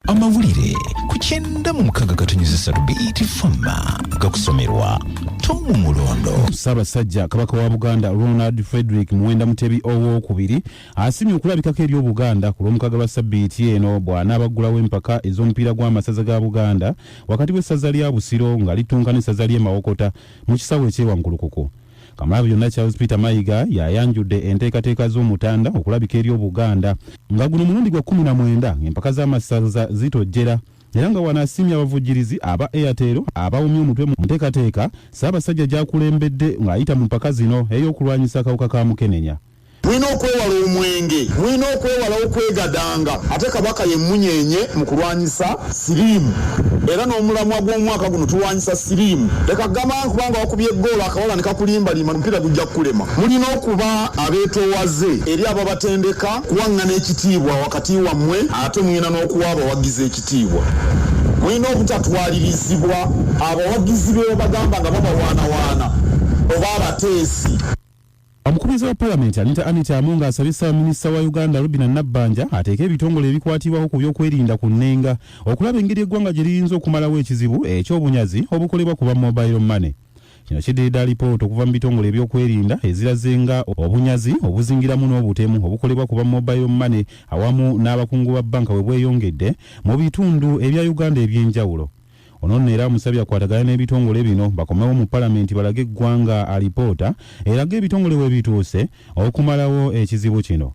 AMAWULIRE ku 96.3 BTFM gakusomerwa Tom Mulondo. Ssabasajja kabaka wa Buganda Ronald Frederick Muwenda Mutebi owookubiri asiimye okulabikako eri Obuganda ku lw'omukaga lwa ssabbiiti eno bw'anaabaggulawo empaka ez'omupiira gwa Masaza ga Buganda wakati w'essaza lya Busiro nga litunka n'essaza ly'e Mawokota mu kisawo eky'ewaggulukuku. Kamalabi yonna Charles Peter Mayiga yayanjudde enteekateeka z'omutanda okulabika eri Obuganda nga guno mulundi gwa 19 ng'empaka z'amasaza zitojjera era nga wanaasiimye abavujjirizi aba Airtel abawumya omutwe mu nteekateeka Ssabasajja gy'akulembedde ng'ayita mu mpaka zino ey'okulwanyisa akawuka ka mukenenya. Mwina okwewala omwenge, mwina okwewala okwegadanga, ate kabaka ye munyenye mu kulwanyisa siriimu. Era n'omulamwa gw'omwaka guno tulwanyisa siriimu. Leka gamba kubanga wakubye eggoola akawala ne kakulimbalima omupiira gujja kukulema. Mulina okuba abeetoowaze eri ababatendeka kuwaŋŋana ekitiibwa wakati wammwe ate mwina n'okuwa abawagizi ekitiibwa. Mwina obutatwalirizibwa abawagizi be bagamba nga babawaanawaana oba abateesi. Omukubiriza wa Paalamenti Anita Amunga asabye Minisita wa Uganda Rubina Nabbanja ateeke ebitongole ebikwatibwako ku by'okwerinda ku nnenga okulaba engeri eggwanga gye liyinza okumalawo ekizibu eky'obunyazi obukolebwa ku ba mobile money. Kino kiddiridde alipoota okuva mu bitongole ebyokwerinda eziraze nga obunyazi obuzingiramu n'obutemu obukolebwa ku ba mobile money awamu n'abakungu ba bbanka bwe bweyongedde mu bitundu ebya Uganda eby'enjawulo. Ono era amusabye akwatagana n'ebitongole bino bakomewo mu Paalamenti balage eggwanga alipoota erage ebitongole we bituuse okumalawo ekizibu kino.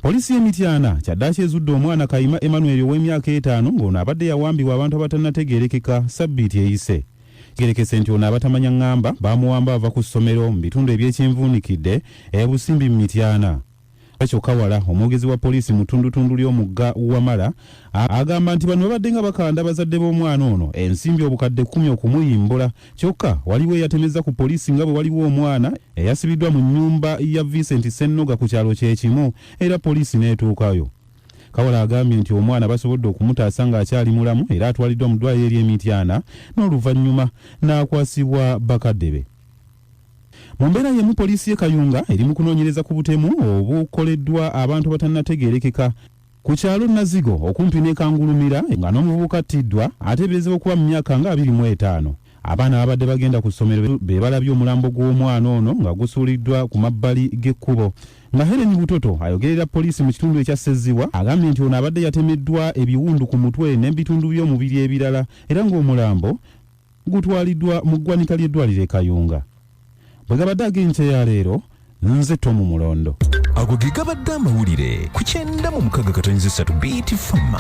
Poliisi y'e Mipiira kyaddaaki ezudde omwana Kayima Emmanuel ow'emyaka 5 ng'ono abadde yawambibwa abantu abatannategeerekeka ssabbiiti eyise. Kigerekese nti ono abatamanya ŋŋamba baamuwamba ava ku ssomero mu bitundu eby'ekyenvuunikidde Busimbi mu Mipiira. Kawala omwogezi wa poliisi mu ttundutundu ly'omugga Wamala agamba nti bano babadde nga bakanda bazadde b'omwana ono ensimbi obukadde 10 okumuyimbula kyokka waliwo eyatemeza ku poliisi nga bwe waliwo omwana eyasibiddwa mu nnyumba ya Vincent Ssennoga ku kyalo kyekimu era poliisi n'etuukayo. Kawala agambye nti omwana basobodde okumutaasa ng'akyali mulamu era atwaliddwa mu ddwaliro ery'e Mipiira n'oluvannyuma n'akwasibwa bakadde be. Mu mbeera y'emu poliisi y'e Kayunga eri mu kunoonyereza ku butemu obukoleddwa abantu batannategeerekeka ku kyalo Nazigo okumpi ne Kangulumira nga n'omuvubuka attiddwa ateeberezebwa okuba mu myaka nga 25. Abaana abadde bagenda ku ssomero be balabye omulambo gw'omwana ono nga gusuuliddwa ku mabbali g'ekkubo. Nga Helen Butoto ayogerera poliisi mu kitundu ekya Sseziwa agambye nti ono abadde yatemeddwa ebiwundu ku mutwe n'ebitundu by'omubiri ebirala era ng'omulambo gutwaliddwa mu ggwanika ly'eddwaliro e Kayunga. Bwe gabadde ag'enkya ya leero nze Tom Mulondo. Ago ge gabadde amawulire ku 96.3 BTFM.